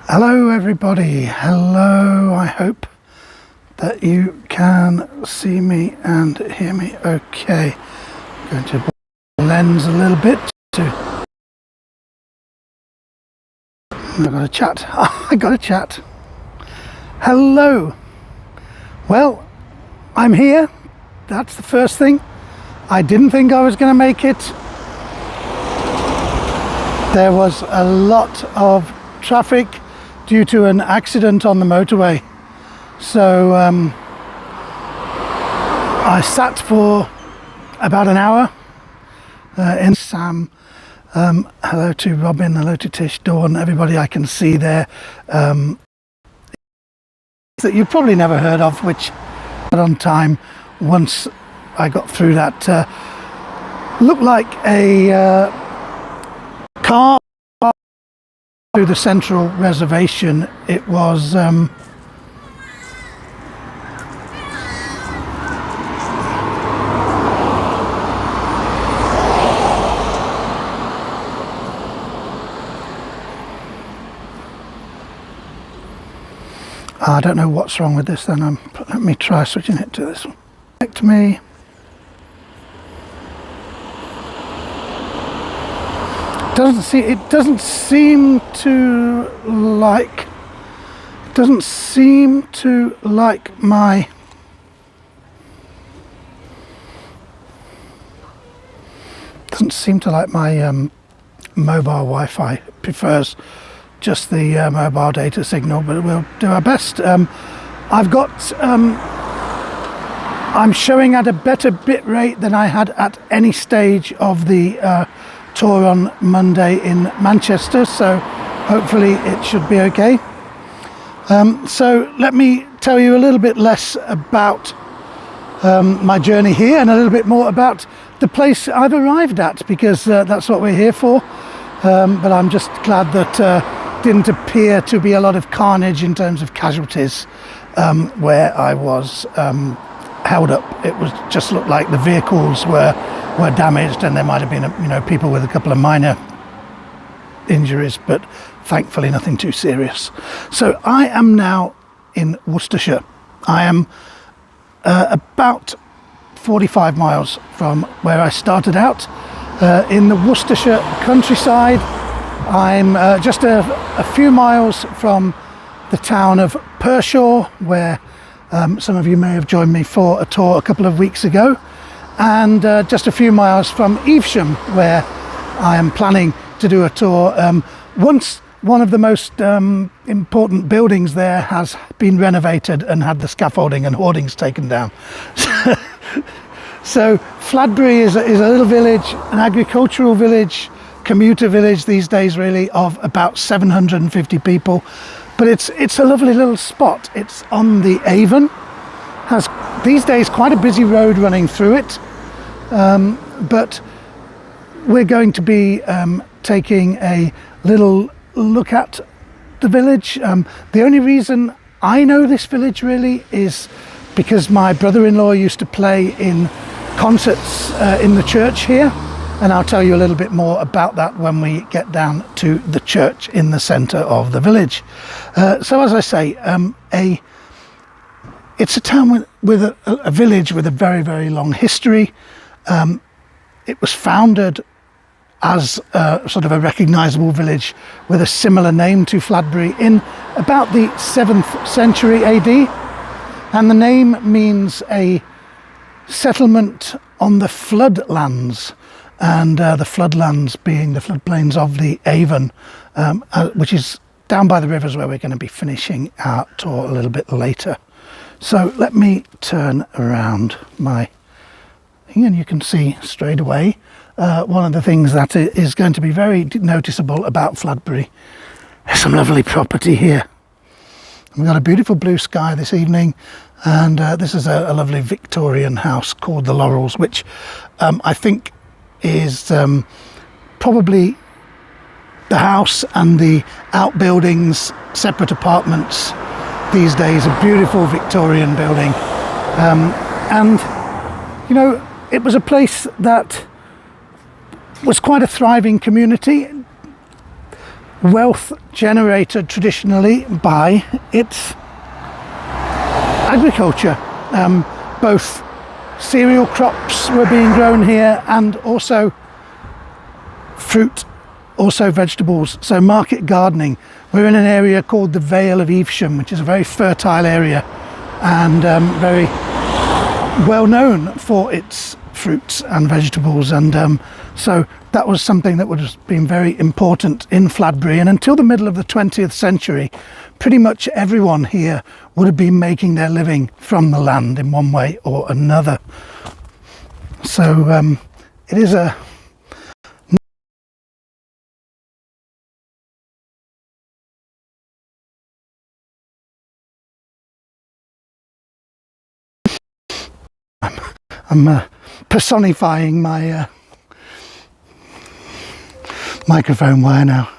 Hello everybody, hello. I hope that you can see me and hear me okay. I'm going to lens a little bit to... I've got a chat. I got a chat. Hello. Well, I'm here. That's the first thing. I didn't think I was going to make it. There was a lot of traffic due to an accident on the motorway. So I sat for about an hour in Sam. Hello to Robin, hello to Tish, Dawn, everybody I can see there. That you've probably never heard of, which on time once I got through that looked like a car through the central reservation. It was I don't know what's wrong with this then. Let me try switching it to this one. Connect me. It doesn't seem to like my mobile Wi-Fi. It prefers just the mobile data signal, but we'll do our best. I've got I'm showing at a better bit rate than I had at any stage of the tour on Monday in Manchester, so hopefully it should be okay. So let me tell you a little bit less about my journey here and a little bit more about the place I've arrived at, because that's what we're here for. But I'm just glad that didn't appear to be a lot of carnage in terms of casualties where I was held up. It was just looked like the vehicles were damaged, and there might have been people with a couple of minor injuries, but thankfully nothing too serious. So I am now in Worcestershire. I am about 45 miles from where I started out in the Worcestershire countryside. I'm just a few miles from the town of Pershore, where some of you may have joined me for a tour a couple of weeks ago, and just a few miles from Evesham, where I am planning to do a tour. Once one of the most important buildings there has been renovated and had the scaffolding and hoardings taken down. So Fladbury is a little village, an agricultural village, commuter village these days really, of about 750 people. But it's a lovely little spot. It's on the Avon, has these days quite a busy road running through it. But we're going to be taking a little look at the village. The only reason I know this village really is because my brother-in-law used to play in concerts in the church here, and I'll tell you a little bit more about that when we get down to the church in the centre of the village. So as I say, it's a town with a village with a very, very long history. It was founded as sort of a recognisable village with a similar name to Fladbury in about the 7th century AD, and the name means a settlement on the floodlands, and the floodlands being the floodplains of the Avon, which is down by the rivers where we're going to be finishing our tour a little bit later. So let me turn around my thing, and you can see straight away one of the things that is going to be very noticeable about Fladbury. There's some lovely property here. We've got a beautiful blue sky this evening, and this is a lovely Victorian house called the Laurels, which I think is probably the house and the outbuildings, separate apartments these days. A beautiful Victorian building, and it was a place that was quite a thriving community. wealth generated traditionally by its agriculture. Both cereal crops were being grown here and also fruit, also vegetables, so market gardening. We're in an area called the Vale of Evesham, which is a very fertile area and very well known for its fruits and vegetables, and so that was something that would have been very important in Fladbury. And until the middle of the 20th century, pretty much everyone here would have been making their living from the land in one way or another. So it is a I'm personifying my microphone wire now.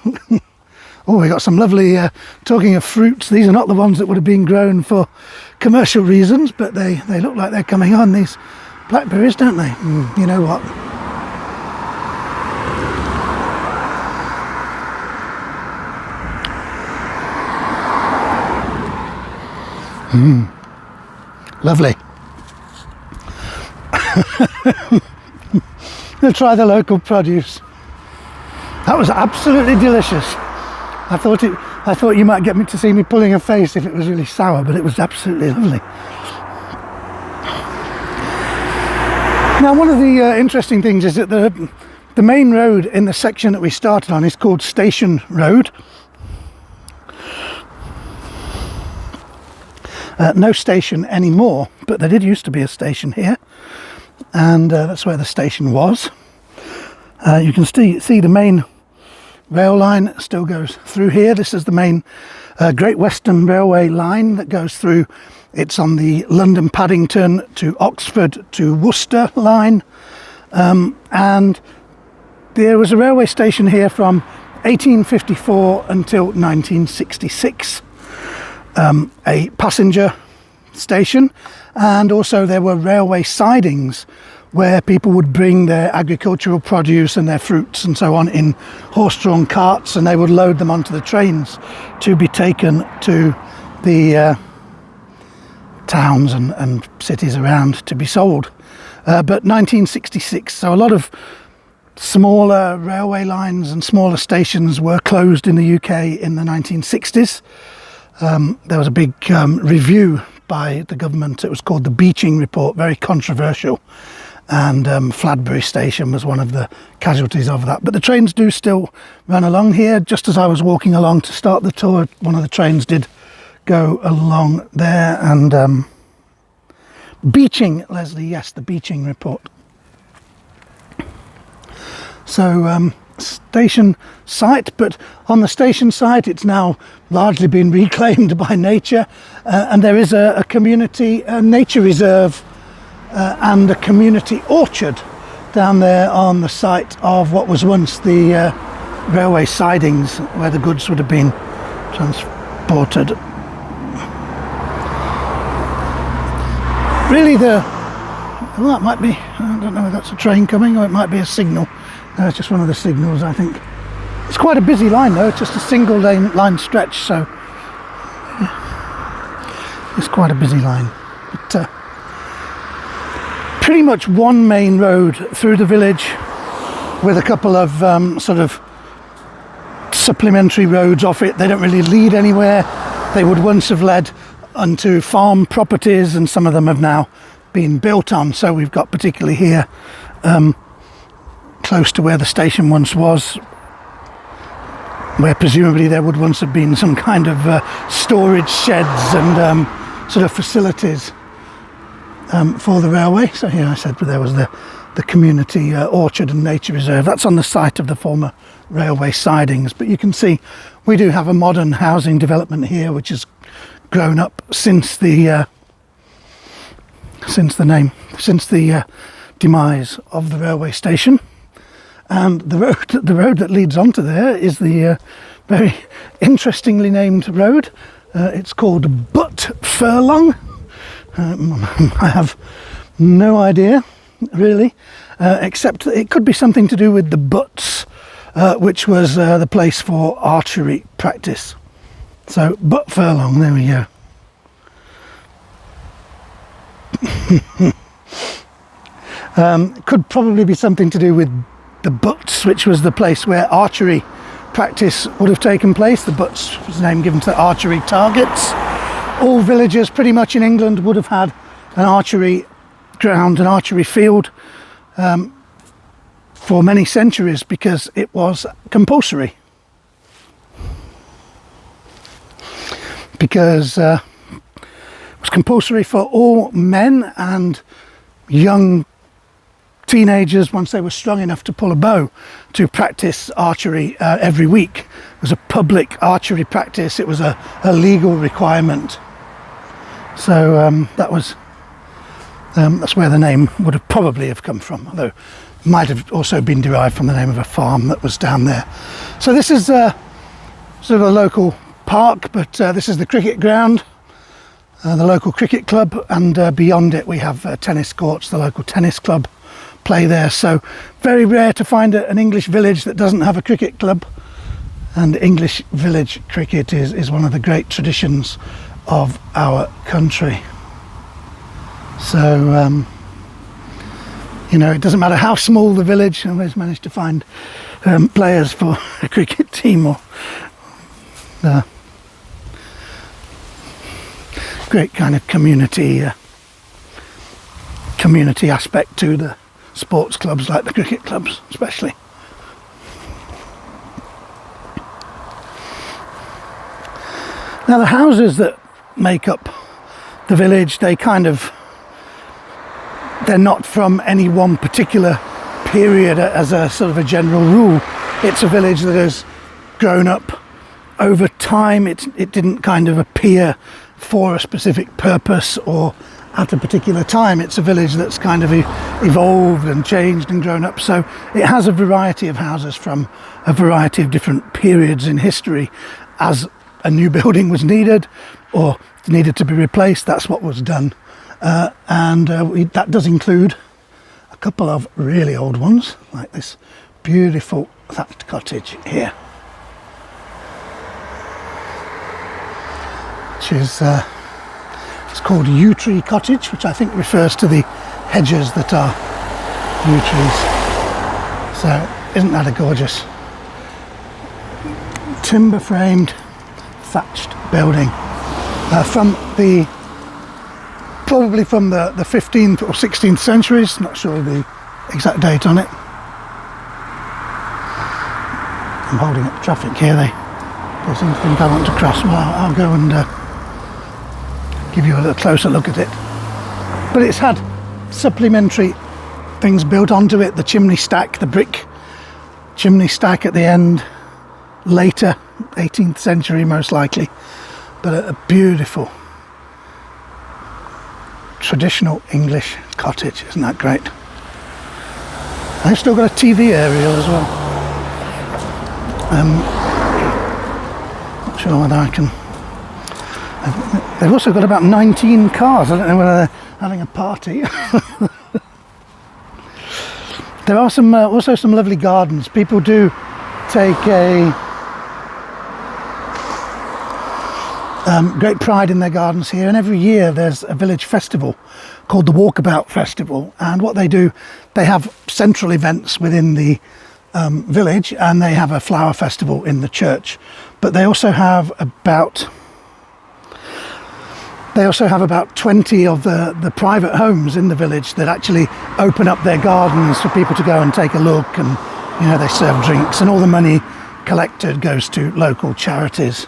Oh, we got some lovely, talking of fruits, these are not the ones that would have been grown for commercial reasons, but they look like they're coming on, these blackberries, don't they? You know what? Lovely. We'll try the local produce. That was absolutely delicious. I thought you might get me to see me pulling a face if it was really sour, but it was absolutely lovely. Now, one of the interesting things is that the main road in the section that we started on is called Station Road. No station anymore, but there did used to be a station here, and that's where the station was. You can see the main rail line still goes through here. This is the main Great Western Railway line that goes through. It's on the London Paddington to Oxford to Worcester line, and there was a railway station here from 1854 until 1966. A passenger station, and also there were railway sidings where people would bring their agricultural produce and their fruits and so on in horse-drawn carts, and they would load them onto the trains to be taken to the towns and cities around to be sold. But 1966, so a lot of smaller railway lines and smaller stations were closed in the UK in the 1960s. There was a big review by the government. It was called the Beeching Report, very controversial, and Fladbury Station was one of the casualties of that. But the trains do still run along here. Just as I was walking along to start the tour, one of the trains did go along there, and Beeching, Leslie, yes, the Beeching Report. So station site, but on the station site it's now largely been reclaimed by nature, and there is a community nature reserve and a community orchard down there on the site of what was once the railway sidings where the goods would have been transported. Really well, that might be, I don't know if that's a train coming or it might be a signal. No, it's just one of the signals, I think. It's quite a busy line though, it's just a single line stretch, so yeah, it's quite a busy line. But pretty much one main road through the village with a couple of sort of supplementary roads off it. They don't really lead anywhere. They would once have led onto farm properties, and some of them have now been built on. So we've got particularly here close to where the station once was, where presumably there would once have been some kind of storage sheds and sort of facilities for the railway. So here I said there was the community orchard and nature reserve. That's on the site of the former railway sidings, but you can see we do have a modern housing development here which has grown up since the demise of the railway station. And the road that leads onto there is the very interestingly named road. It's called Butt Furlong. I have no idea really, except that it could be something to do with the butts which was the place for archery practice. So, Butt Furlong, there we go. Could probably be something to do with the Butts, which was the place where archery practice would have taken place. The Butts was the name given to archery targets. All villages pretty much in England would have had an archery ground, an archery field, for many centuries, because it was compulsory. Because it was compulsory for all men and young teenagers, once they were strong enough to pull a bow, to practice archery every week. It was a public archery practice. It was a legal requirement. So that's where the name would have probably have come from, although it might have also been derived from the name of a farm that was down there. So this is sort of a local park, but this is the cricket ground, the local cricket club, and beyond it we have tennis courts. The local tennis club play there. So very rare to find an English village that doesn't have a cricket club, and English village cricket is one of the great traditions of our country. So you know, it doesn't matter how small the village, I always manage to find players for a cricket team, or great kind of community aspect to the sports clubs, like the cricket clubs especially. Now the houses that make up the village, they're not from any one particular period as a sort of a general rule. It's a village that has grown up over time. It didn't kind of appear for a specific purpose or at a particular time. It's a village that's kind of evolved and changed and grown up. So it has a variety of houses from a variety of different periods in history. As a new building was needed or needed to be replaced, that's what was done. That does include a couple of really old ones, like this beautiful thatched cottage here, which is it's called Yew Tree Cottage, which I think refers to the hedges that are yew trees. So isn't that a gorgeous timber framed thatched building, probably from the 15th or 16th centuries, not sure of the exact date on it. I'm holding up traffic here, they seem to think I want to cross. Well, I'll go and give you a little closer look at it. But it's had supplementary things built onto it, the chimney stack, the brick chimney stack at the end, later 18th century most likely, but a beautiful traditional English cottage. Isn't that great? They've still got a TV aerial as well. Not sure whether I can. They've also got about 19 cars. I don't know whether they're having a party. There are also some lovely gardens. People do take a great pride in their gardens here, and every year there's a village festival called the Walkabout Festival, and what they do, they have central events within the village, and they have a flower festival in the church, but they also have about 20 of the private homes in the village that actually open up their gardens for people to go and take a look, and they serve drinks, and all the money collected goes to local charities.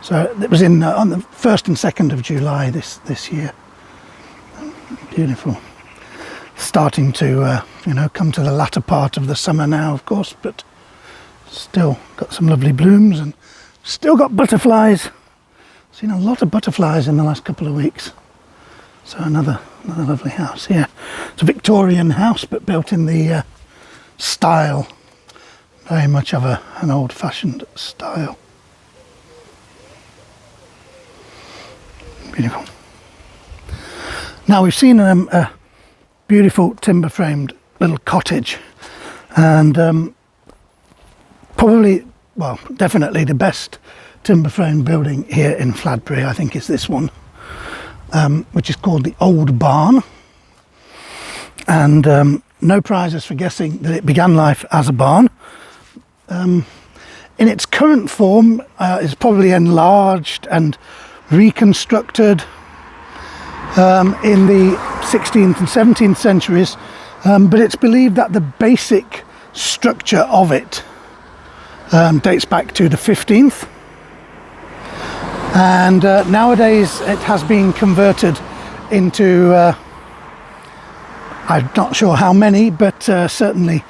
So it was on the 1st and 2nd of July this year. Beautiful. Starting to come to the latter part of the summer now, of course, but still got some lovely blooms and still got butterflies. Seen a lot of butterflies in the last couple of weeks. So another lovely house here. It's a Victorian house, but built in the style, very much of an old-fashioned style. Beautiful. Now we've seen a beautiful timber-framed little cottage, and probably, well, definitely the best timber frame building here in Fladbury, I think, is this one, which is called the Old Barn. And no prizes for guessing that it began life as a barn. In its current form, it's probably enlarged and reconstructed in the 16th and 17th centuries, but it's believed that the basic structure of it dates back to the 15th, and nowadays it has been converted into I'm not sure how many, but certainly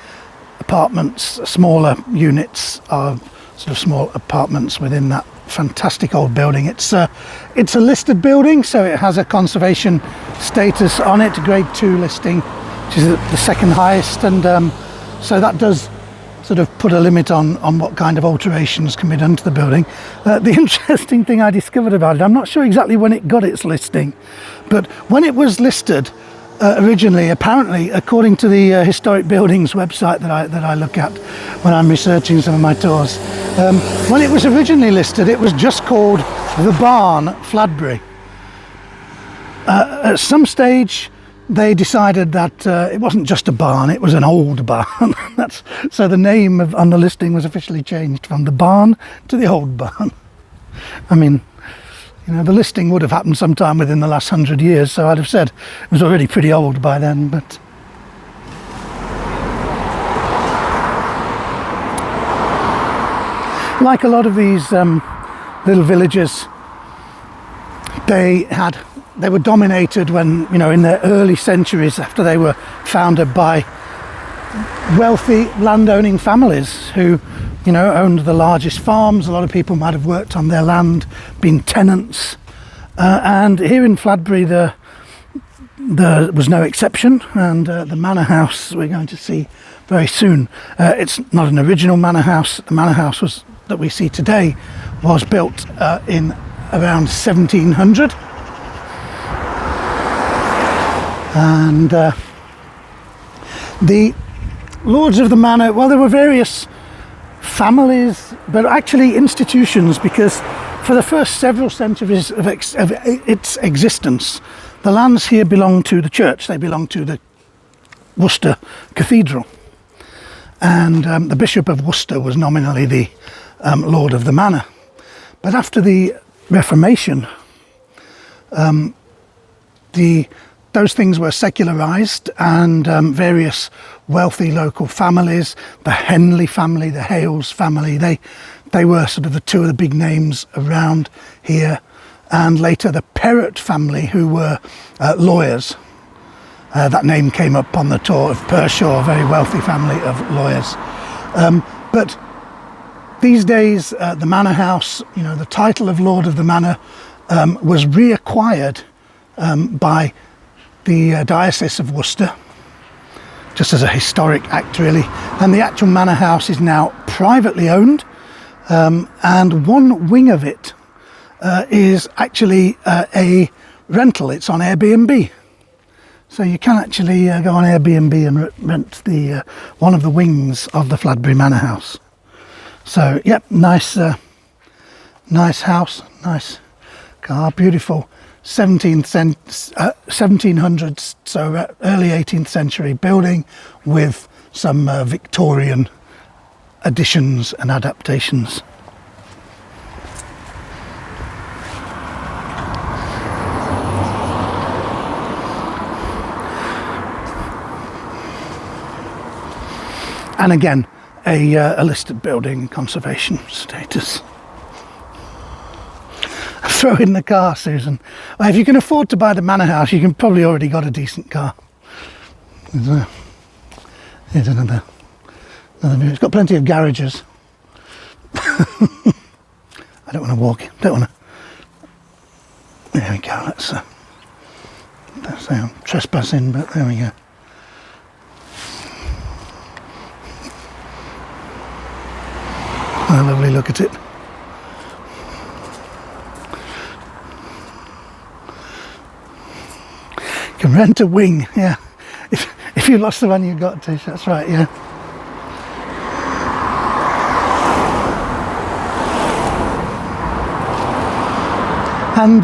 apartments, smaller units are sort of small apartments within that fantastic old building. It's a listed building, so it has a conservation status on it, grade 2 listing, which is the second highest, and so that does sort of put a limit on what kind of alterations can be done to the building. The interesting thing I discovered about it, I'm not sure exactly when it got its listing, but when it was listed originally, apparently, according to the historic buildings website that I look at when I'm researching some of my tours, when it was originally listed, it was just called the Barn, Fladbury. At some stage, they decided that it wasn't just a barn; it was an old barn. So the name on the listing was officially changed from the Barn to the Old Barn. I mean, you know, the listing would have happened sometime within the last 100 years, so I'd have said it was already pretty old by then, but like a lot of these little villages, they were dominated when, you know, in their early centuries after they were founded by wealthy landowning families who, you know, owned the largest farms. A lot of people might have worked on their land, been tenants, and here in Fladbury there was no exception, and the manor house we're going to see very soon, it's not an original manor house. The manor house that we see today was built in around 1700, and the lords of the manor, well, there were various families, but actually institutions, because for the first several centuries of its existence, the lands here belonged to the church. They belonged to the Worcester Cathedral, and the Bishop of Worcester was nominally the lord of the manor. But after the Reformation, those things were secularised, and various wealthy local families, the Henley family, the Hales family, they were sort of the two of the big names around here, and later the Perrott family, who were lawyers. That name came up on the tour of Pershaw, a very wealthy family of lawyers. But these days, the manor house, you know, the title of Lord of the Manor was reacquired by the Diocese of Worcester, just as a historic act really, and the actual manor house is now privately owned, and one wing of it is actually a rental. It's on Airbnb, so you can actually go on Airbnb and rent the one of the wings of the Fladbury Manor House. So yep, nice house, nice car, beautiful 1700s, so early 18th century building with some Victorian additions and adaptations. And again, a listed building, conservation status. Throw in the car, Susan. Well, if you can afford to buy the manor house, you can probably already got a decent car. Here's another view. It's got plenty of garages. I don't want to walk. Don't want to. There we go. Let's say I'm trespassing, but there we go. A lovely look at it. You can rent a wing, yeah. If you lost the one you got to, that's right, yeah. And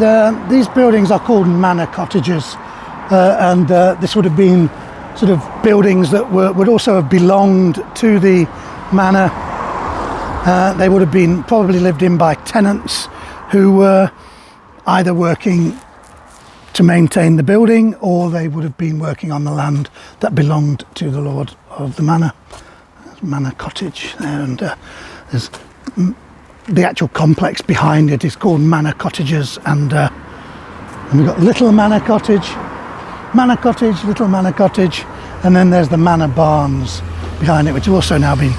these buildings are called manor cottages, and this would have been sort of buildings that would also have belonged to the manor. They would have been probably lived in by tenants who were either working to maintain the building, or they would have been working on the land that belonged to the lord of the manor. There's manor cottage there, and there's the actual complex behind it is called manor cottages, and we've got little manor cottage, little manor cottage, and then there's the manor barns behind it, which have also now been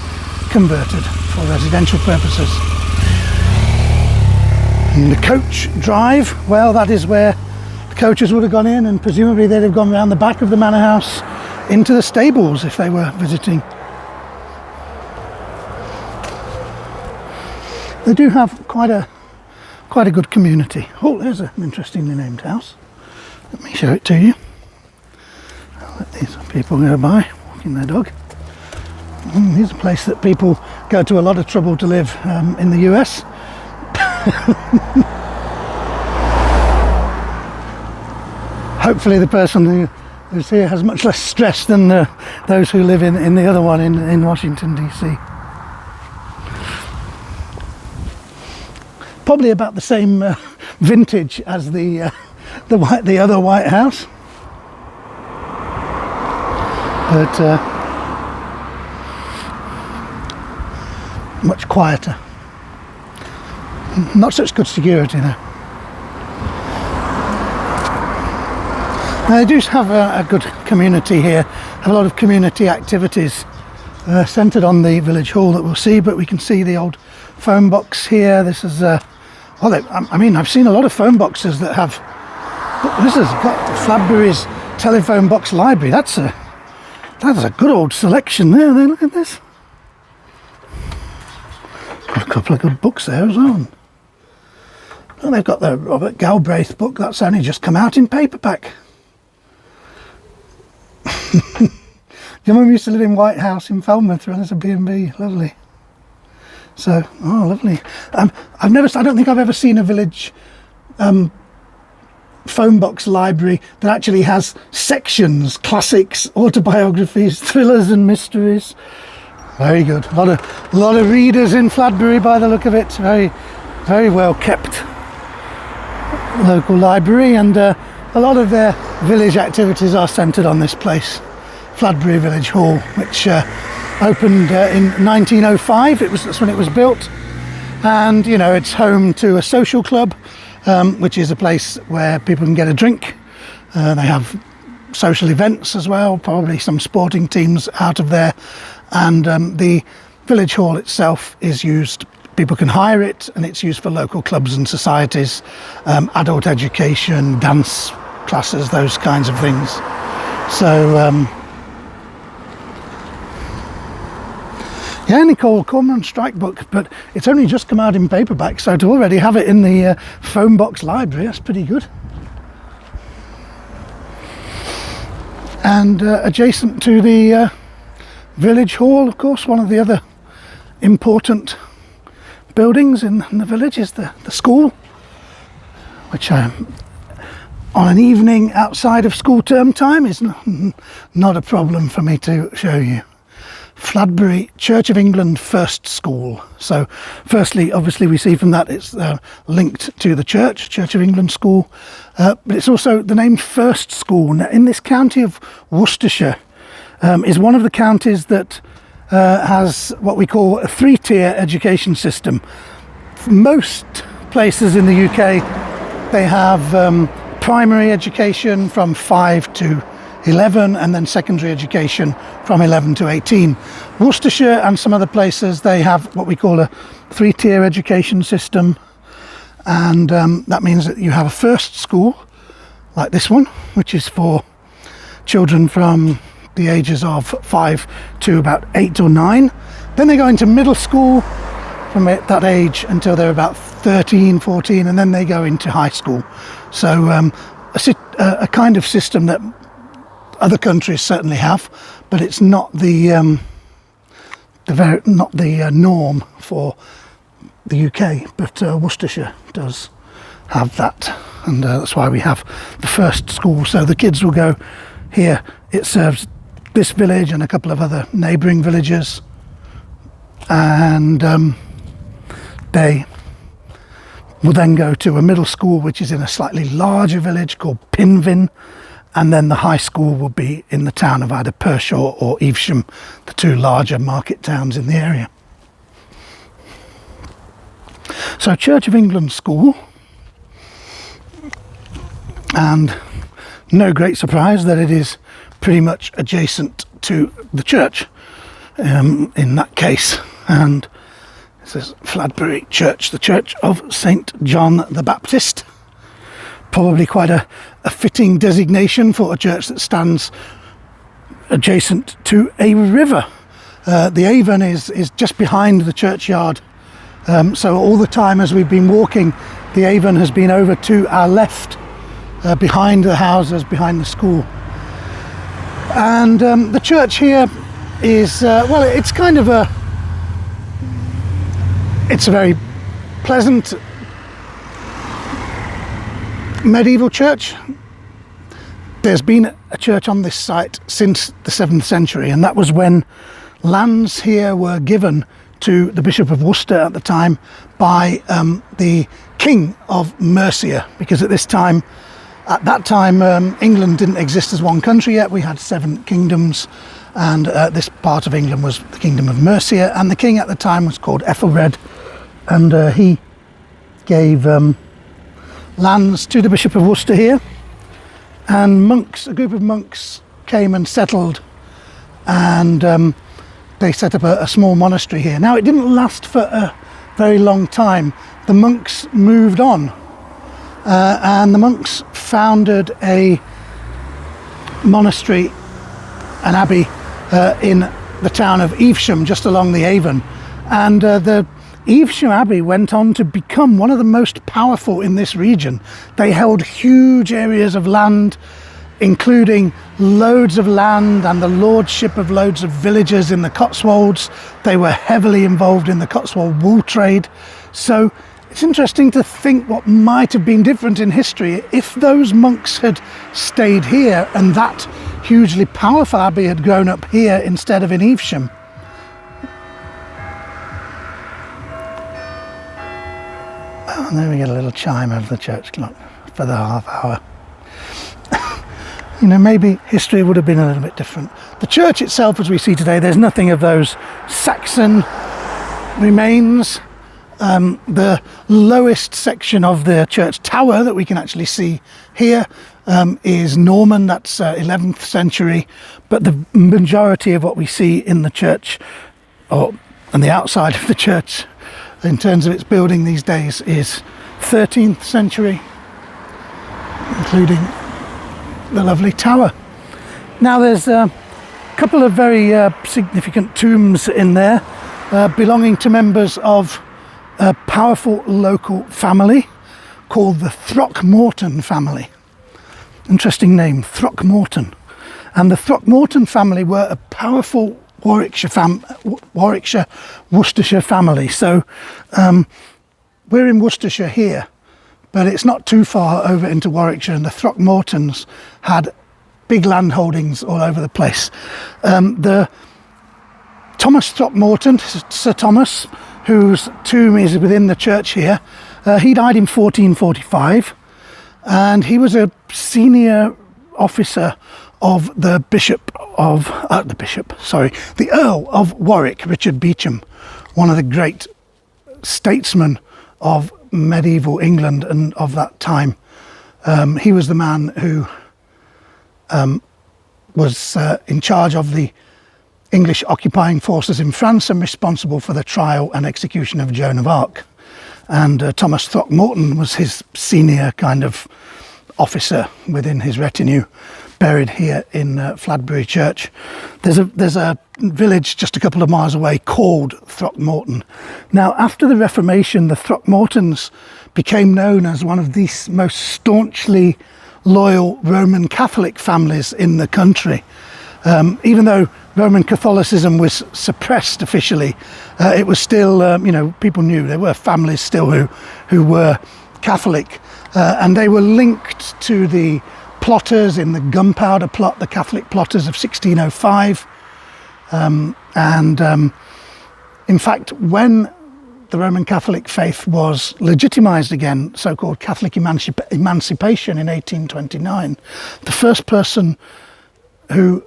converted for residential purposes. And the coach drive, well, that is where the coaches would have gone in, and presumably they'd have gone around the back of the manor house into the stables if they were visiting. They do have quite a good community. Oh, there's an interestingly named house. Let me show it to you. I'll let these people go by, walking their dog. Here's a place that people go to a lot of trouble to live in the US. Hopefully the person who's here has much less stress than those who live in the other one in Washington DC. Probably about the same vintage as the other White House, but much quieter. Not such good security though. They do have a good community here, have a lot of community activities centred on the village hall that we'll see, but we can see the old phone box here. This is, I mean, I've seen a lot of phone boxes that have, this has got Fladbury's telephone box library. That's a good old selection there. Look at this. Got a couple of good books there as well. Oh, they've got the Robert Galbraith book that's only just come out in paperback. Your mum used to live in White House in Falmouth, run as a B&B, lovely. So, oh, lovely. I don't think I've ever seen a village phone box library that actually has sections: classics, autobiographies, thrillers, and mysteries. Very good. A lot of readers in Fladbury, by the look of it. Very, very well kept local library, and a lot of their village activities are centred on this place, Fladbury Village Hall, which opened in 1905. That's when it was built, and you know, it's home to a social club, which is a place where people can get a drink. They have social events as well, probably some sporting teams out of there, and the village hall itself is used. People can hire it, and it's used for local clubs and societies, adult education, dance classes, those kinds of things. So yeah, Nicole Cormoran Strike book, but it's only just come out in paperback, so to already have it in the phone box library, that's pretty good. And adjacent to the village hall, of course, one of the other important buildings in the village is the school, which on an evening outside of school term time is not a problem for me to show you. Fladbury Church of England First School. So firstly, obviously we see from that it's linked to the Church of England School, but it's also the name First School. Now, in this county of Worcestershire, is one of the counties that has what we call a three-tier education system. Most places in the UK, they have primary education from 5 to 11, and then secondary education from 11 to 18. Worcestershire and some other places, they have what we call a three-tier education system, and that means that you have a first school like this one, which is for children from the ages of 5 to about 8 or 9. Then they go into middle school from that age until they're about 13, 14, and then they go into high school. So a kind of system that other countries certainly have, but it's not the norm for the UK. But Worcestershire does have that, and that's why we have the first school. So the kids will go here. It serves this village and a couple of other neighbouring villages, and they will then go to a middle school which is in a slightly larger village called Pinvin, and then the high school will be in the town of either Pershaw or Evesham, the two larger market towns in the area. So Church of England School, and no great surprise that it is pretty much adjacent to the church in that case. And this is Fladbury Church, the Church of St. John the Baptist. Probably quite a fitting designation for a church that stands adjacent to a river. The Avon is just behind the churchyard. So all the time as we've been walking, the Avon has been over to our left, behind the houses, behind the school. And the church here is, well, it's kind of it's a very pleasant medieval church. There's been a church on this site since the 7th century, and that was when lands here were given to the Bishop of Worcester at the time by the King of Mercia, because at that time England didn't exist as one country yet. We had 7 kingdoms, and this part of England was the Kingdom of Mercia, and the king at the time was called Ethelred, and he gave lands to the Bishop of Worcester here, and monks, a group of monks, came and settled, and they set up a small monastery here. Now, it didn't last for a very long time. The monks moved on, and the monks founded a monastery, an abbey, in the town of Evesham, just along the Avon. And the Evesham Abbey went on to become one of the most powerful in this region. They held huge areas of land, including loads of land and the lordship of loads of villages in the Cotswolds. They were heavily involved in the Cotswold wool trade. So it's interesting to think what might have been different in history if those monks had stayed here and that hugely powerful abbey had grown up here instead of in Evesham. Oh, and there we get a little chime of the church clock for the half hour. You know, maybe history would have been a little bit different. The church itself, as we see today, there's nothing of those Saxon remains. The lowest section of the church tower that we can actually see here is Norman, that's 11th century, but the majority of what we see in the church, or on the outside of the church, in terms of its building these days, is 13th century, including the lovely tower. Now there's a couple of very significant tombs in there belonging to members of a powerful local family called the Throckmorton family. Interesting name, Throckmorton. And the Throckmorton family were a powerful Warwickshire, Worcestershire family. So we're in Worcestershire here, but it's not too far over into Warwickshire, and the Throckmortons had big land holdings all over the place. The Thomas Throckmorton, Sir Thomas, whose tomb is within the church here, he died in 1445, and he was a senior officer of the the Earl of Warwick, Richard Beauchamp, one of the great statesmen of medieval England and of that time. He was the man who was in charge of the English occupying forces in France and responsible for the trial and execution of Joan of Arc. And Thomas Throckmorton was his senior kind of officer within his retinue, buried here in Fladbury Church. There's a village just a couple of miles away called Throckmorton. Now, after the Reformation, the Throckmortons became known as one of the most staunchly loyal Roman Catholic families in the country. Even though Roman Catholicism was suppressed officially, it was still, people knew there were families still who were Catholic. and they were linked to the plotters in the Gunpowder Plot, the Catholic plotters of 1605. In fact, when the Roman Catholic faith was legitimised again, so-called Catholic emancipation in 1829, the first person who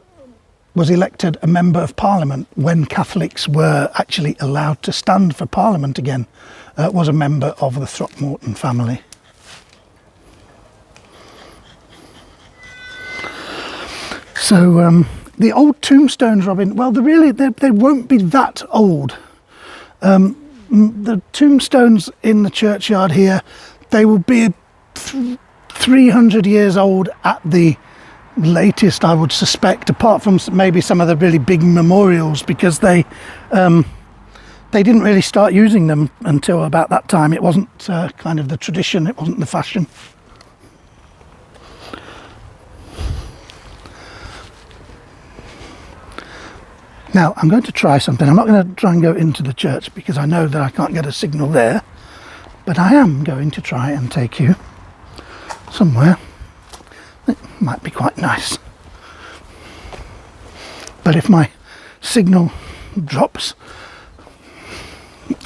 was elected a member of Parliament when Catholics were actually allowed to stand for Parliament again was a member of the Throckmorton family. So the old tombstones, Robin, well, they won't be that old. The tombstones in the churchyard here, they will be 300 years old at the latest, I would suspect, apart from maybe some of the really big memorials, because they didn't really start using them until about that time. It wasn't kind of the tradition, it wasn't the fashion. Now, I'm going to try something. I'm not going to try and go into the church because I know that I can't get a signal there, but I am going to try and take you somewhere that might be quite nice. But if my signal drops,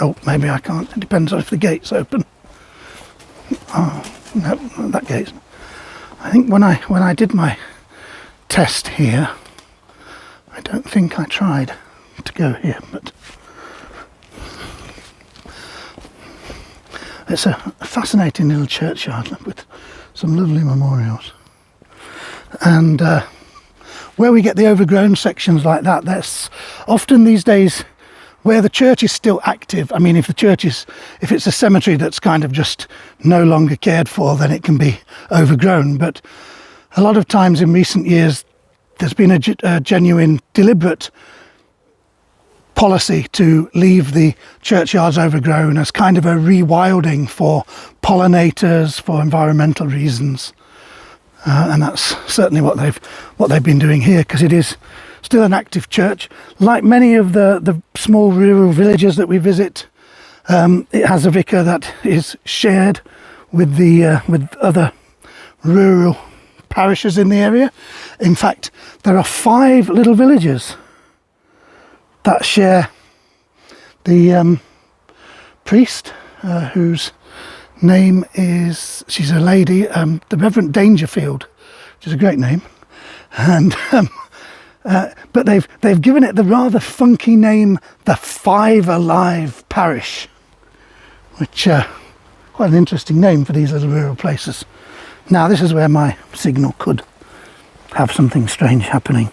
oh, maybe I can't. It depends on if the gate's open. Oh, no, that gate's... I think when I did my test here, I don't think I tried to go here, but it's a fascinating little churchyard with some lovely memorials. And where we get the overgrown sections like that, that's often these days where the church is still active. I mean, if it's a cemetery that's kind of just no longer cared for, then it can be overgrown. But a lot of times in recent years, there's been a genuine, deliberate policy to leave the churchyards overgrown as kind of a rewilding for pollinators, for environmental reasons, and that's certainly what they've been doing here, because it is still an active church. Like many of the small rural villages that we visit, it has a vicar that is shared with with other rural parishes in the area. In fact, there are 5 little villages that share the priest, whose name is, she's a lady, the Reverend Dangerfield, which is a great name, and but they've given it the rather funky name, the Five Alive Parish, which quite an interesting name for these little rural places. Now, this is where my signal could have something strange happening.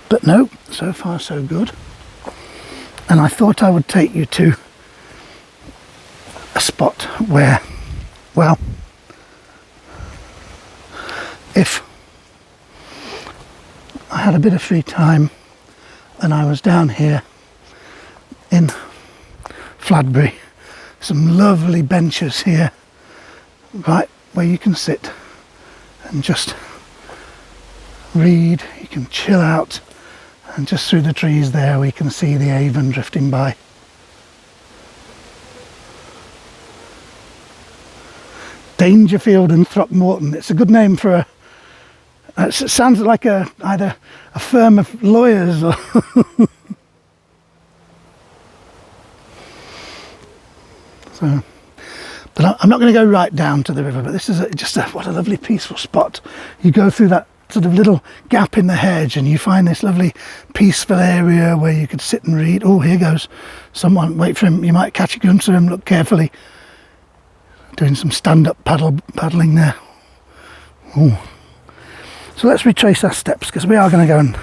But no, so far so good. And I thought I would take you to a spot where, well, if I had a bit of free time and I was down here in Fladbury, some lovely benches here, right, where you can sit and just read, you can chill out, and just through the trees there we can see the Avon drifting by. Dangerfield and Throckmorton, it's a good name for a, it sounds like either a firm of lawyers or so. But I'm not going to go right down to the river, but this is what a lovely peaceful spot. You go through that sort of little gap in the hedge and you find this lovely peaceful area where you could sit and read. Oh, here goes someone, wait for him, you might catch a glimpse of him, look carefully. Doing some stand-up paddling there. Ooh. So let's retrace our steps, because we are going to go and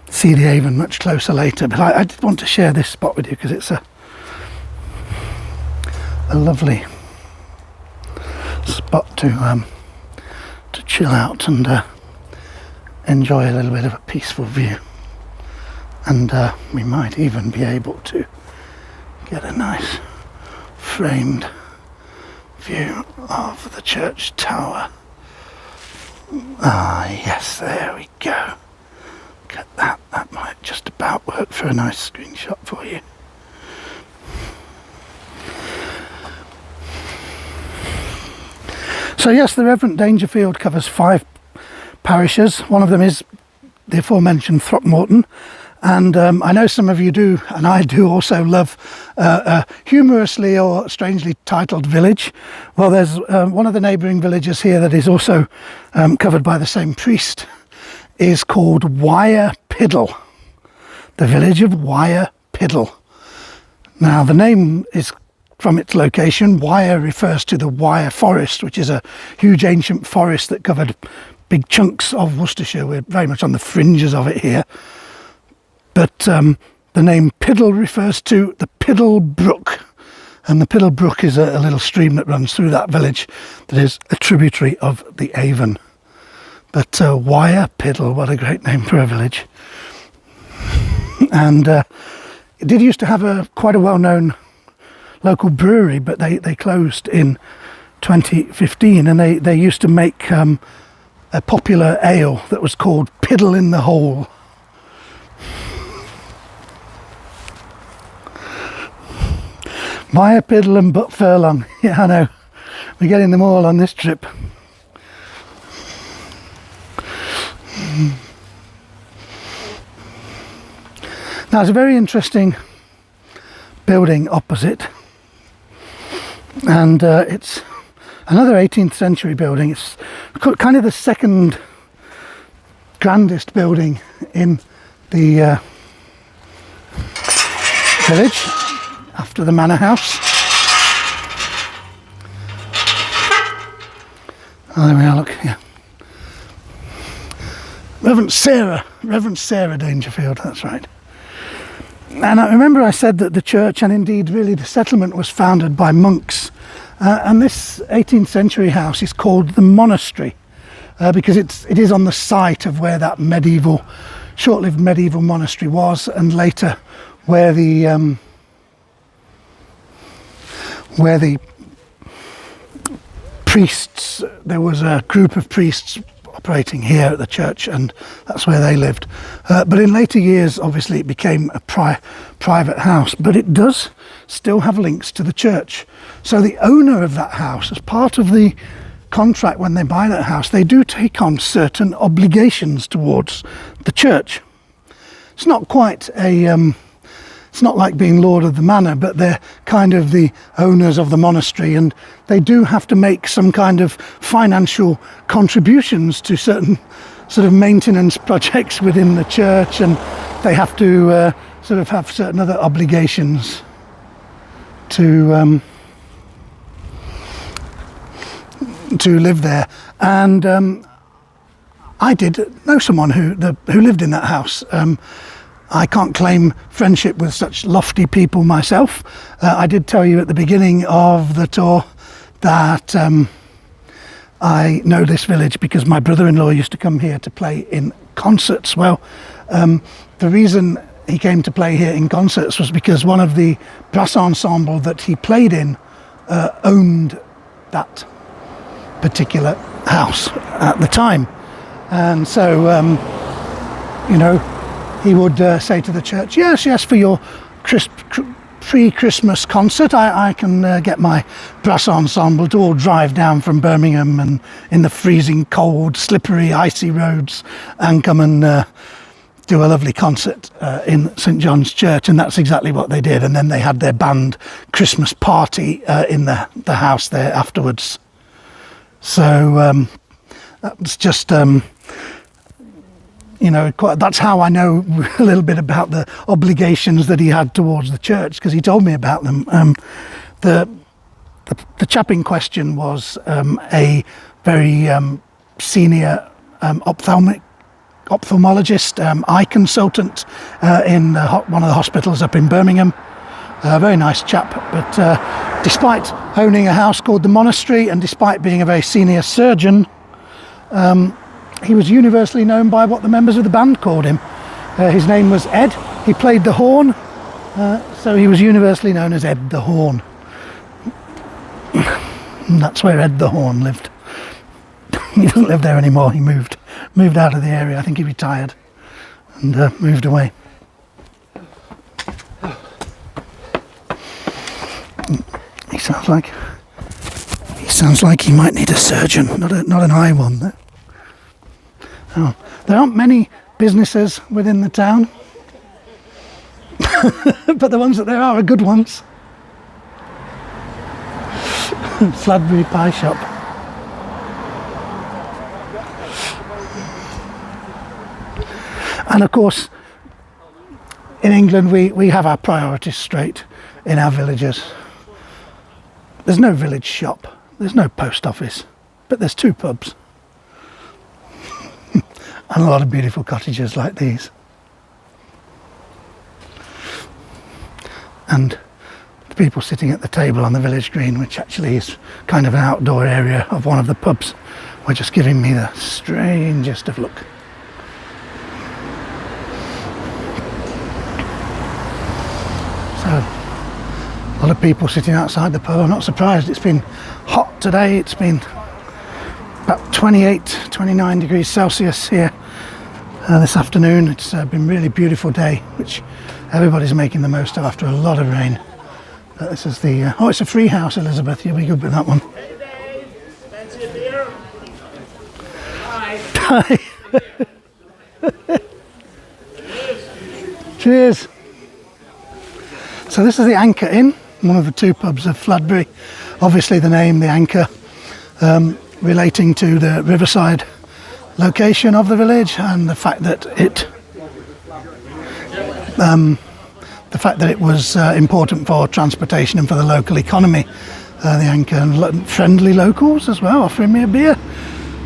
see the Avon much closer later. But I did want to share this spot with you because it's a lovely spot to chill out and enjoy a little bit of a peaceful view, and we might even be able to get a nice framed view of the church tower. Ah, yes, there we go. Look at that. That might just about work for a nice screenshot for you. So yes, the Reverend Dangerfield covers 5 parishes. One of them is the aforementioned Throckmorton, and I know some of you do, and I do also love a humorously or strangely titled village. Well, there's one of the neighbouring villages here that is also covered by the same priest, is called Wyre Piddle, the village of Wyre Piddle. Now the name is from its location. Wyre refers to the Wyre Forest, which is a huge ancient forest that covered big chunks of Worcestershire. We're very much on the fringes of it here. But the name Piddle refers to the Piddle Brook. And the Piddle Brook is a little stream that runs through that village that is a tributary of the Avon. But Wyre Piddle, what a great name for a village. And it did used to have quite a well-known local brewery, but they closed in 2015, and they used to make a popular ale that was called Piddle in the Hole. Wyre Piddle and Butt Furlong. Yeah, I know. We're getting them all on this trip. Now, it's a very interesting building opposite, and it's another 18th century building. It's kind of the second grandest building in the village after the manor house. Oh, there we are, look, yeah. Reverend Sarah Dangerfield, that's right. And I remember I said that the church, and indeed really the settlement, was founded by monks. And this 18th century house is called the monastery because it is on the site of where that short-lived medieval monastery was, and later where the priests, there was a group of priests operating here at the church, and that's where they lived. But in later years, obviously, it became a private house, but it does still have links to the church. So the owner of that house, as part of the contract when they buy that house, they do take on certain obligations towards the church. It's not quite it's not like being lord of the manor, but they're kind of the owners of the monastery, and they do have to make some kind of financial contributions to certain sort of maintenance projects within the church, and they have to sort of have certain other obligations to live there. And I did know someone who lived in that house. I can't claim friendship with such lofty people myself. I did tell you at the beginning of the tour that I know this village because my brother-in-law used to come here to play in concerts. Well, the reason he came to play here in concerts was because one of the brass ensemble that he played in owned that particular house at the time. And so, you know, he would say to the church, yes, for your pre-Christmas concert, I can get my brass ensemble to all drive down from Birmingham and in the freezing cold, slippery, icy roads and come and do a lovely concert in St John's Church. And that's exactly what they did. And then they had their band Christmas party in the house there afterwards. So that was just... you know, that's how I know a little bit about the obligations that he had towards the church, because he told me about them. The chap in question was a very senior ophthalmologist, eye consultant in one of the hospitals up in Birmingham. A very nice chap, but despite owning a house called the Monastery, and despite being a very senior surgeon, he was universally known by what the members of the band called him. His name was Ed. He played the horn, so he was universally known as Ed the Horn. And that's where Ed the Horn lived. He doesn't live there anymore. He moved out of the area. I think he retired and moved away. He Sounds like he might need a surgeon, not an eye one though. Oh, there aren't many businesses within the town, but the ones that there are good ones. Fladbury Pie Shop. And of course, in England we have our priorities straight in our villages. There's no village shop, there's no post office, but there's 2 pubs. And a lot of beautiful cottages like these. And the people sitting at the table on the village green, which actually is kind of an outdoor area of one of the pubs, were just giving me the strangest of look. So, a lot of people sitting outside the pub. I'm not surprised, it's been hot today. It's been about 28, 29 degrees Celsius here this afternoon. It's been a really beautiful day, which everybody's making the most of after a lot of rain. But this is the... oh, it's a free house, Elizabeth. You'll be good with that one. Hey Dave, fancy a beer? Hi. Cheers. So this is the Anchor Inn, one of the 2 pubs of Fladbury. Obviously the name, the Anchor, relating to the Riverside location of the village, and the fact that it was important for transportation and for the local economy. The Anchor, and friendly locals as well, offering me a beer.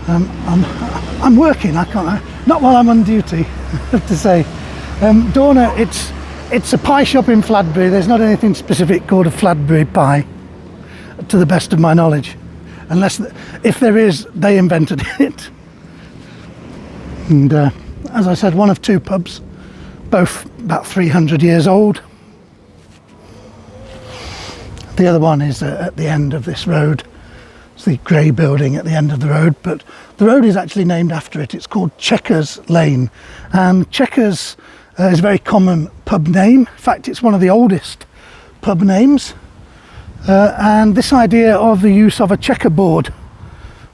I'm working. I can't. Not while I'm on duty, I have to say. Dorna, it's a pie shop in Fladbury. There's not anything specific called a Fladbury pie, to the best of my knowledge, unless if there is, they invented it. And as I said, one of 2 pubs, both about 300 years old. The other one is at the end of this road. It's the grey building at the end of the road, but the road is actually named after it. It's called Checkers Lane, and Checkers is a very common pub name. In fact, it's one of the oldest pub names. And this idea of the use of a checkerboard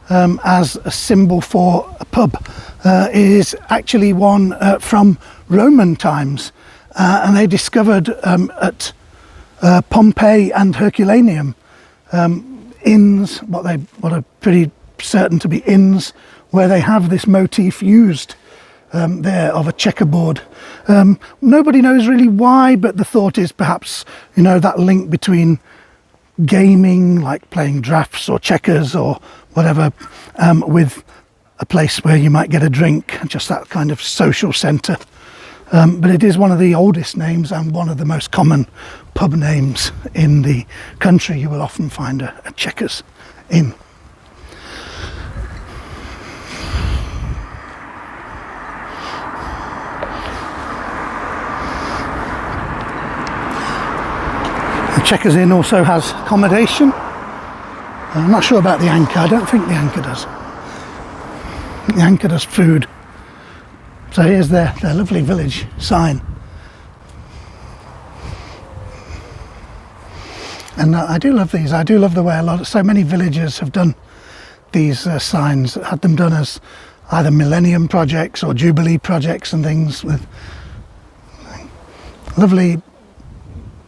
as a symbol for a pub is actually one from Roman times, and they discovered at Pompeii and Herculaneum inns, what are pretty certain to be inns, where they have this motif used there of a checkerboard. Nobody knows really why, but the thought is perhaps, you know, that link between gaming, like playing drafts or checkers or whatever, with a place where you might get a drink, just that kind of social centre. But it is one of the oldest names and one of the most common pub names in the country. You will often find a Checkers Inn. The Checkers Inn also has accommodation. I'm not sure about the Anchor. I don't think the Anchor does. The Anchor does food. So here's their lovely village sign. And I do love these. I do love the way so many villages have done these signs, had them done as either Millennium projects or Jubilee projects and things, with lovely,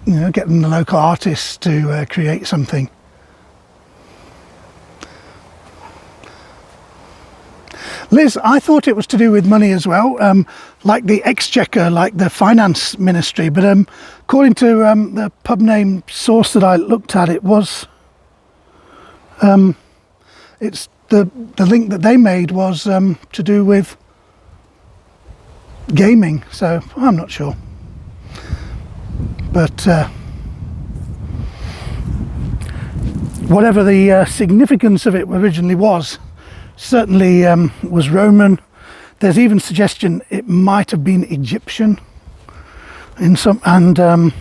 you know, getting the local artists to create something. Liz, I thought it was to do with money as well, like the Exchequer, like the finance ministry, but according to the pub name source that I looked at, it was, it's the link that they made was to do with gaming, so I'm not sure. But whatever the significance of it originally was, certainly was Roman. There's even suggestion it might have been Egyptian in some, and you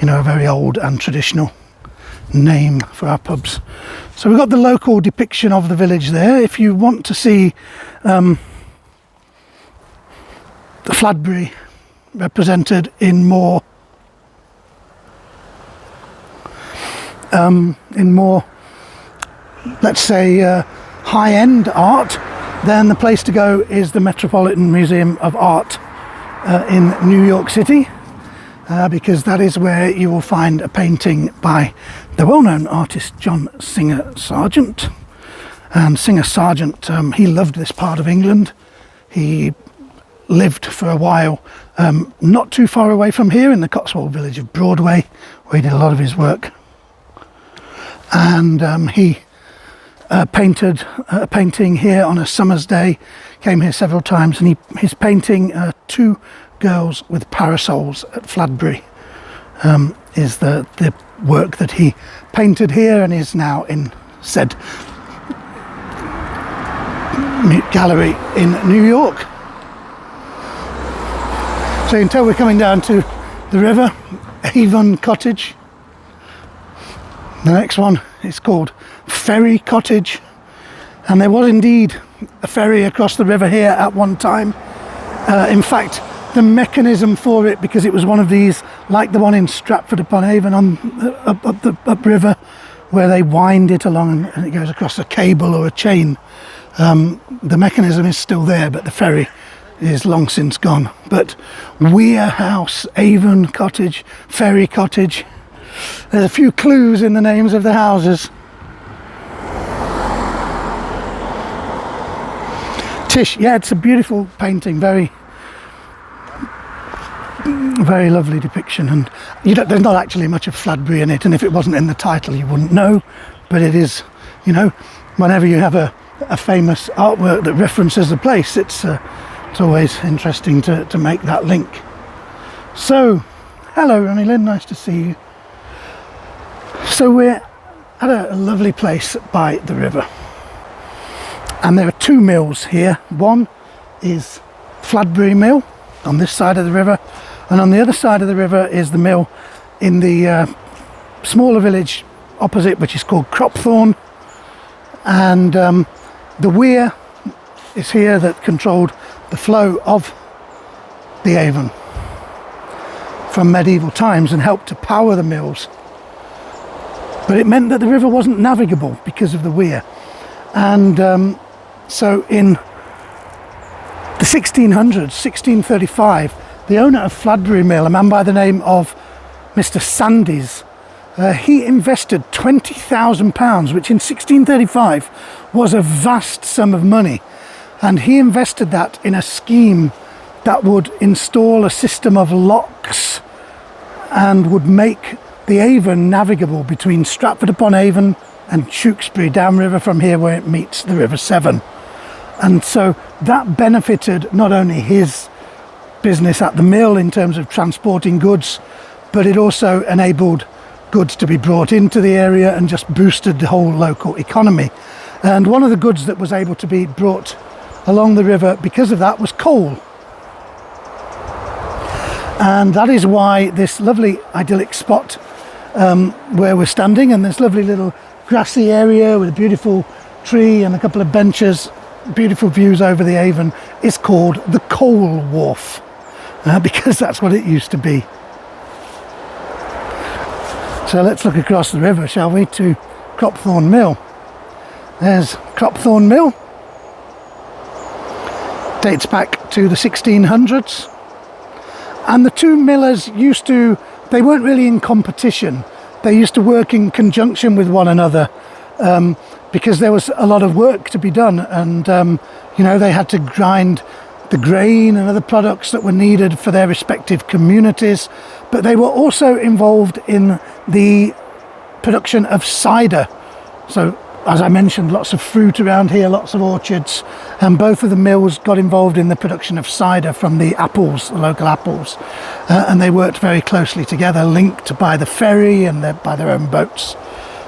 know, a very old and traditional name for our pubs. So we've got the local depiction of the village there. If you want to see the Fladbury represented in more let's say, high-end art, then the place to go is the Metropolitan Museum of Art in New York City, because that is where you will find a painting by the well-known artist John Singer Sargent. And Singer Sargent, he loved this part of England. He lived for a while not too far away from here in the Cotswold village of Broadway, where he did a lot of his work. And he painted a painting here on a summer's day, came here several times, and his painting Two Girls with Parasols at Fladbury is the work that he painted here and is now in said gallery in New York. So you can tell we're coming down to the River Avon Cottage. The next one is called Ferry Cottage, and there was indeed a ferry across the river here at one time. In fact, the mechanism for it, because it was one of these, like the one in Stratford upon Avon on up river, where they wind it along and it goes across a cable or a chain. The mechanism is still there, but the ferry is long since gone. But Weir House, Avon Cottage, Ferry Cottage. There's a few clues in the names of the houses. Tish, yeah, it's a beautiful painting, very lovely depiction, and there's not actually much of Fladbury in it, and if it wasn't in the title you wouldn't know, but it is, whenever you have a famous artwork that references a place, it's always interesting to make that link. So, hello Ronnie Lynn, nice to see you. So we're at a lovely place by the river, and there are two mills here. One is Fladbury Mill on this side of the river, and on the other side of the river is the mill in the smaller village opposite, which is called Cropthorne. And the weir is here that controlled the flow of the Avon from medieval times and helped to power the mills. But it meant that the river wasn't navigable because of the weir. And so in the 1600s, 1635, the owner of Fladbury Mill, a man by the name of Mr. Sandys, he invested £20,000, which in 1635 was a vast sum of money. And he invested that in a scheme that would install a system of locks and would make the Avon navigable between Stratford upon Avon and Tewkesbury downriver from here where it meets the River Severn. And so that benefited not only his business at the mill in terms of transporting goods, but it also enabled goods to be brought into the area and just boosted the whole local economy. And one of the goods that was able to be brought along the river because of that was coal. And that is why this lovely idyllic spot where we're standing, and this lovely little grassy area with a beautiful tree and a couple of benches, beautiful views over the Avon, is called the Coal Wharf, because that's what it used to be. So let's look across the river, shall we, to Cropthorne Mill. There's Cropthorne Mill. Dates back to the 1600s. And the two millers they weren't really in competition. They used to work in conjunction with one another because there was a lot of work to be done. And, they had to grind the grain and other products that were needed for their respective communities. But they were also involved in the production of cider. So, as I mentioned, lots of fruit around here, lots of orchards, and both of the mills got involved in the production of cider from the apples, the local apples, and they worked very closely together, linked by the ferry and by their own boats.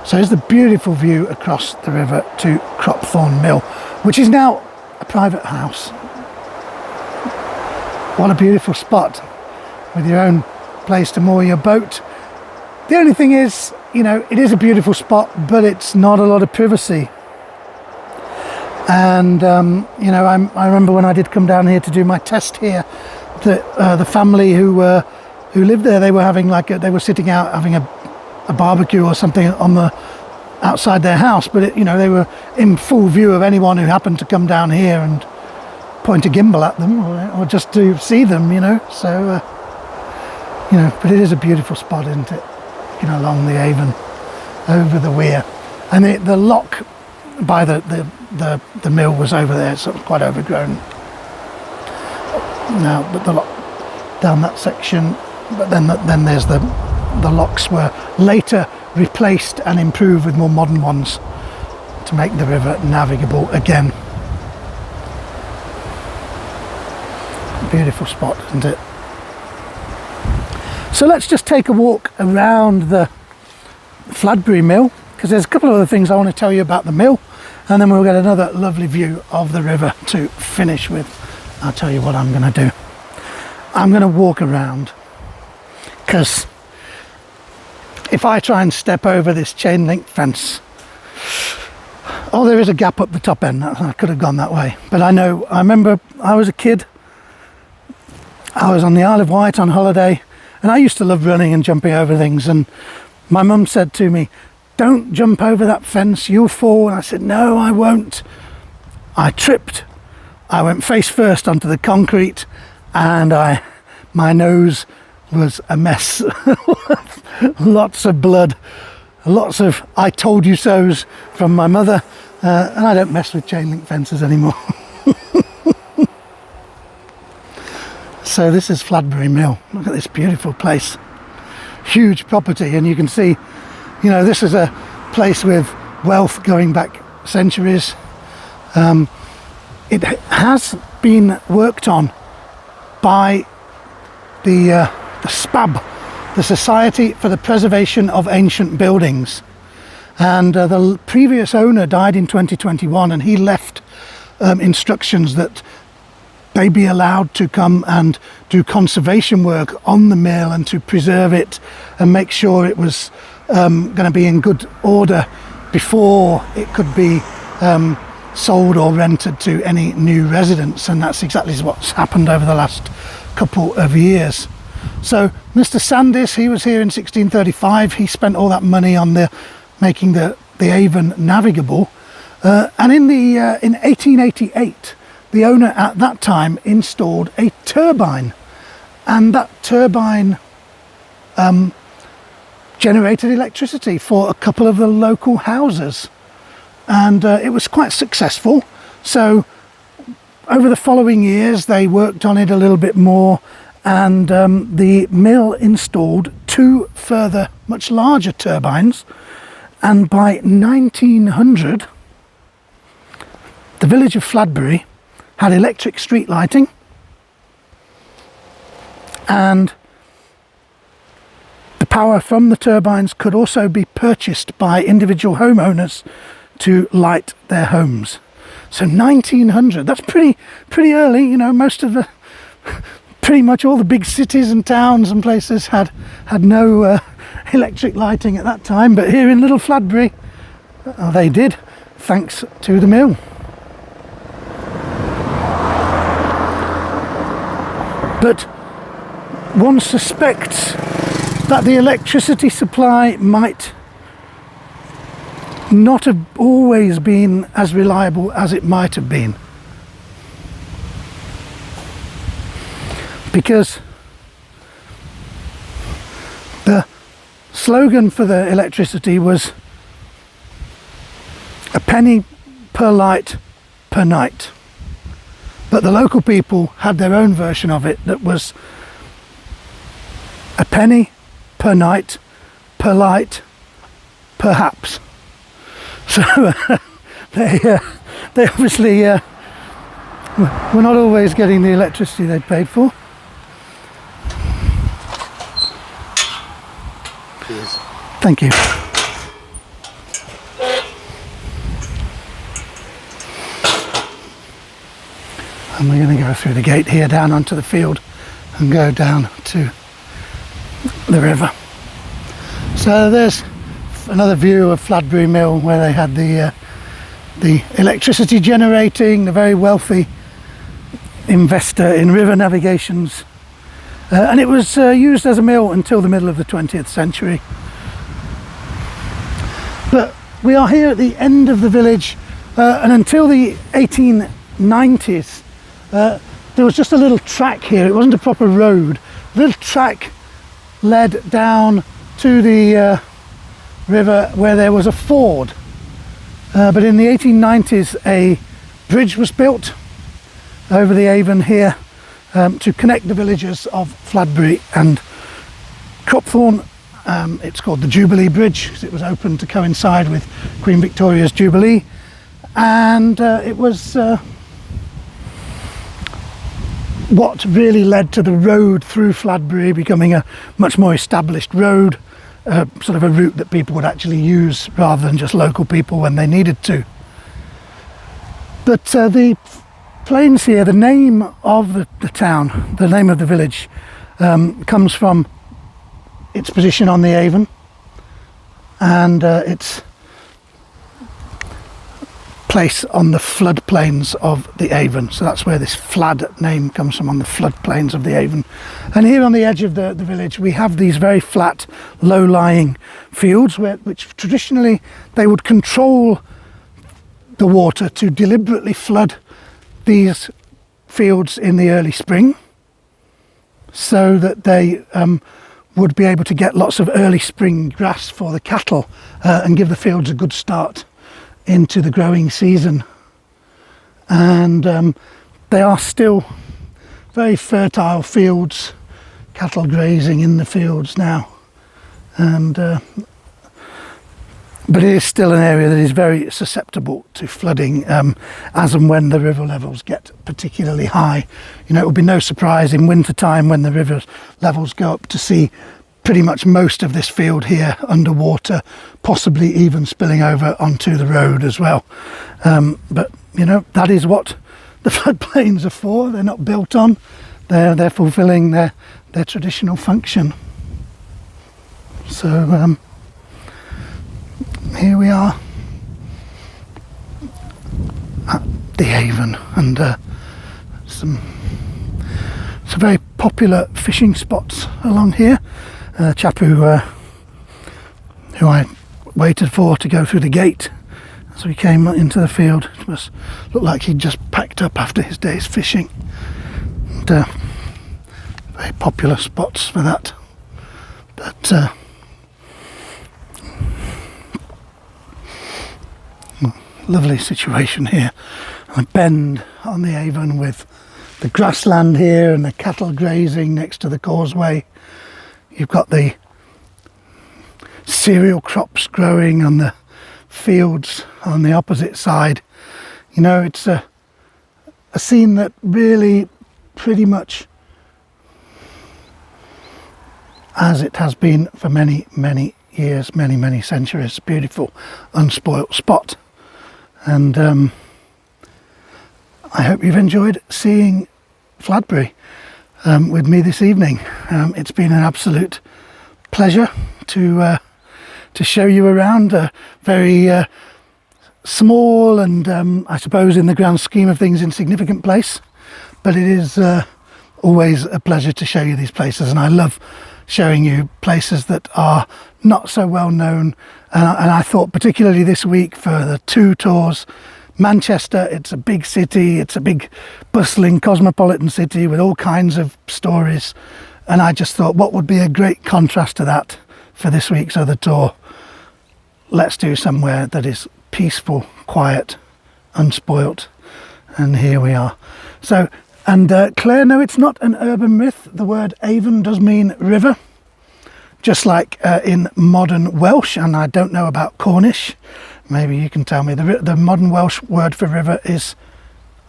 So here's the beautiful view across the river to Cropthorne Mill, which is now a private house. What a beautiful spot with your own place to moor your boat. The only thing is, it is a beautiful spot, but it's not a lot of privacy. And, I remember when I did come down here to do my test here, that the family who lived there, they were having they were sitting out having a barbecue or something on outside their house, but it, you know, they were in full view of anyone who happened to come down here and point a gimbal at them, or just to see them, you know. So you know, but it is a beautiful spot, isn't it? You know, along the Avon, over the weir, and the lock by the mill was over there, so quite overgrown now. But the lock down that section, but then there's the locks were later replaced and improved with more modern ones to make the river navigable again. Beautiful spot, isn't it? So let's just take a walk around the Fladbury mill, because there's a couple of other things I want to tell you about the mill, and then we'll get another lovely view of the river to finish with. I'll tell you what I'm going to do. I'm going to walk around, because if I try and step over this chain link fence, oh, there is a gap up the top end. I could have gone that way, but I remember I was a kid, I was on the Isle of Wight on holiday, and I used to love running and jumping over things, and my mum said to me, "Don't jump over that fence, you'll fall." And I said, "No, I won't." I tripped. I went face first onto the concrete, and my nose was a mess. Lots of blood, lots of "I told you so's" from my mother, and I don't mess with chain link fences anymore. So this is Fladbury Mill. Look at this beautiful place, huge property, and you can see, you know, this is a place with wealth going back centuries. It has been worked on by the SPAB, the Society for the Preservation of Ancient Buildings, and the previous owner died in 2021, and he left instructions that they be allowed to come and do conservation work on the mill and to preserve it and make sure it was going to be in good order before it could be sold or rented to any new residents. And that's exactly what's happened over the last couple of years. So Mr. Sandys, he was here in 1635. He spent all that money on making the Avon navigable, and in 1888 the owner at that time installed a turbine, and that turbine generated electricity for a couple of the local houses, and it was quite successful. So over the following years they worked on it a little bit more, and the mill installed 2 further much larger turbines, and by 1900 the village of Fladbury had electric street lighting, and the power from the turbines could also be purchased by individual homeowners to light their homes. So 1900, that's pretty early. You know, most of the pretty much all the big cities and towns and places had no electric lighting at that time, but here in little Fladbury they did, thanks to the mill. But one suspects that the electricity supply might not have always been as reliable as it might have been, because the slogan for the electricity was a penny per light per night. But the local people had their own version of it that was a penny per night, per light, perhaps. So they obviously were not always getting the electricity they'd paid for. Cheers. Thank you. And we're going to go through the gate here down onto the field and go down to the river. So there's another view of Fladbury Mill, where they had the electricity generating, the very wealthy investor in river navigations, and it was used as a mill until the middle of the 20th century. But we are here at the end of the village, and until the 1890s there was just a little track here. It wasn't a proper road. A little track led down to the river where there was a ford, but in the 1890s a bridge was built over the Avon here to connect the villages of Fladbury and Cropthorne. It's called the Jubilee Bridge because it was opened to coincide with Queen Victoria's Jubilee, and it was what really led to the road through Fladbury becoming a much more established road, sort of a route that people would actually use rather than just local people when they needed to. But the plains here, the name of the town, the name of the village, comes from its position on the Avon and its place on the floodplains of the Avon. So that's where this Flad name comes from, on the floodplains of the Avon. And here on the edge of the village we have these very flat, low-lying fields which traditionally they would control the water to deliberately flood these fields in the early spring so that they would be able to get lots of early spring grass for the cattle and give the fields a good start into the growing season. And they are still very fertile fields, cattle grazing in the fields now, and but it is still an area that is very susceptible to flooding as and when the river levels get particularly high. You know, it would be no surprise in winter time when the river levels go up to see pretty much most of this field here underwater, possibly even spilling over onto the road as well. But you know, that is what the floodplains are for. They're not built on, they're fulfilling their traditional function. So here we are at the Avon, and some very popular fishing spots along here. A chap who I waited for to go through the gate as we came into the field, it must look like he'd just packed up after his day's fishing. And, very popular spots for that. But lovely situation here. A bend on the Avon with the grassland here and the cattle grazing next to the causeway. You've got the cereal crops growing on the fields on the opposite side. You know, it's a scene that really pretty much, as it has been for many years, many centuries, beautiful unspoilt spot. And I hope you've enjoyed seeing Fladbury with me this evening. It's been an absolute pleasure to show you around a very small and I suppose in the grand scheme of things insignificant place, but it is always a pleasure to show you these places, and I love showing you places that are not so well known. And I thought particularly this week for the two tours, Manchester, it's a big city, it's a big bustling cosmopolitan city with all kinds of stories, and I just thought what would be a great contrast to that for this week's other tour. Let's do somewhere that is peaceful, quiet, unspoilt, and here we are. So, and Claire, no, it's not an urban myth. The word Avon does mean river, just like in modern Welsh, and I don't know about Cornish. Maybe you can tell me. The modern Welsh word for river is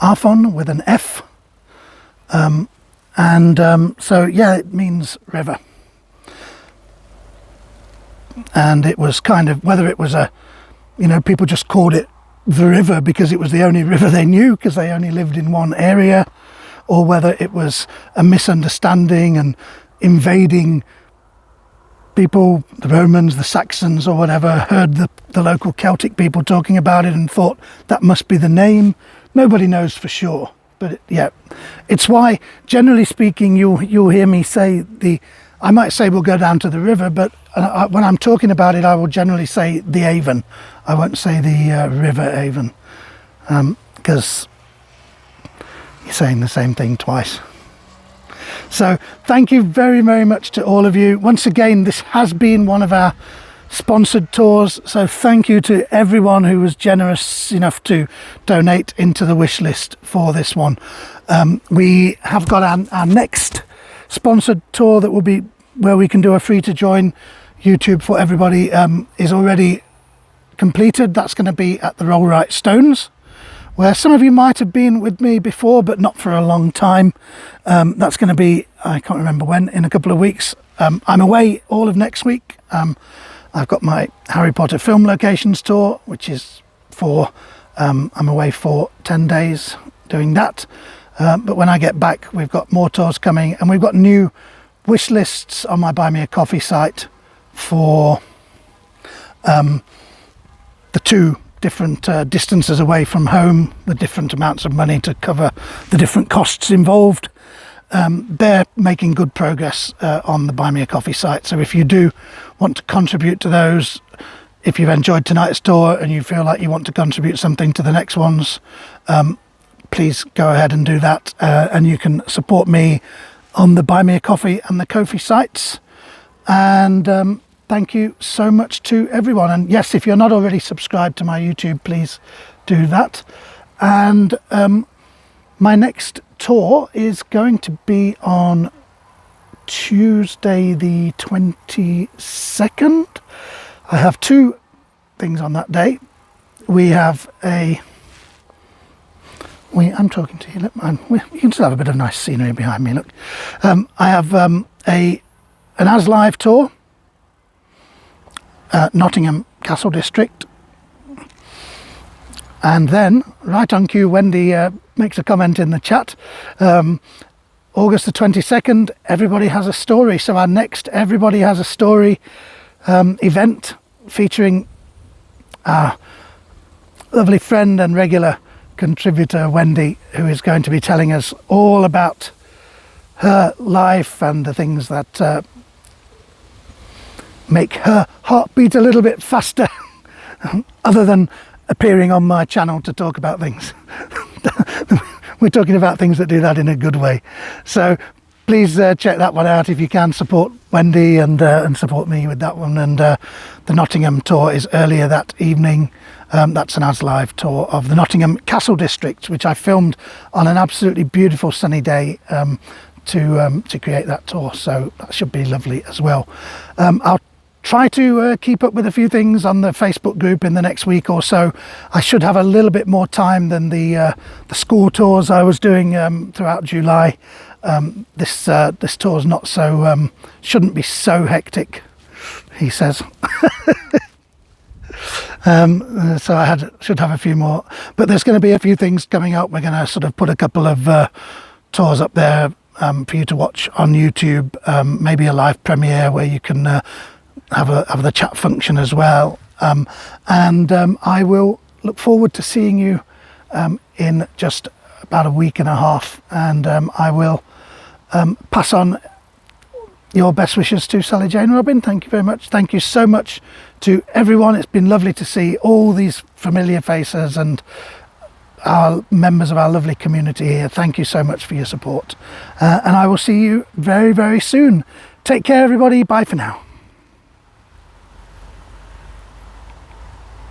Afon with an F. So yeah, it means river. And it was kind of, whether it was people just called it the river because it was the only river they knew because they only lived in one area, or whether it was a misunderstanding and invading people, the Romans, the Saxons or whatever, heard the local Celtic people talking about it and thought that must be the name. Nobody knows for sure, but yeah, it's why generally speaking you'll hear me say I might say we'll go down to the river, but when I'm talking about it, I will generally say the Avon. I won't say the River Avon, because you're saying the same thing twice. So thank you very, very much to all of you. Once again, this has been one of our sponsored tours, so thank you to everyone who was generous enough to donate into the wish list for this one. We have got our next sponsored tour that will be where we can do a free to join YouTube for everybody, is already completed. That's going to be at the Rollright Stones, where some of you might have been with me before, but not for a long time. That's going to be, I can't remember when, in a couple of weeks. I'm away all of next week. I've got my Harry Potter film locations tour, which is for, I'm away for 10 days doing that. But when I get back, we've got more tours coming, and we've got new wish lists on my Buy Me a Coffee site for the 2 different distances away from home, the different amounts of money to cover the different costs involved. They're making good progress on the Buy Me a Coffee site. So if you do want to contribute to those, if you've enjoyed tonight's tour and you feel like you want to contribute something to the next ones, please go ahead and do that. And you can support me on the Buy Me a Coffee and the Ko-fi sites. And thank you so much to everyone. And yes, if you're not already subscribed to my YouTube, please do that. And my next tour is going to be on Tuesday the 22nd. I have 2 things on that day. We have I'm talking to you, look, man. You can still have a bit of nice scenery behind me, look. I have an As Live tour, Nottingham Castle District. And then, right on cue, Wendy makes a comment in the chat. August the 22nd, Everybody Has a Story. So our next Everybody Has a Story event, featuring our lovely friend and regular contributor Wendy, who is going to be telling us all about her life and the things that make her heart beat a little bit faster, other than appearing on my channel to talk about things. We're talking about things that do that in a good way. So please check that one out if you can. Support Wendy and support me with that one. And the Nottingham tour is earlier that evening. That's an As Live tour of the Nottingham Castle District, which I filmed on an absolutely beautiful sunny day to create that tour. So that should be lovely as well. I'll try to keep up with a few things on the Facebook group in the next week or so. I should have a little bit more time than the school tours I was doing throughout July. This tour's not so shouldn't be so hectic, he says. So I should have a few more, but there's going to be a few things coming up. We're going to sort of put a couple of tours up there for you to watch on YouTube, maybe a live premiere where you can have the chat function as well. And I will look forward to seeing you in just about a week and a half, and I will pass on your best wishes to Sally Jane Robin. Thank you very much. Thank you so much to everyone. It's been lovely to see all these familiar faces and our members of our lovely community here. Thank you so much for your support, and I will see you very, very soon. Take care, everybody. Bye for now.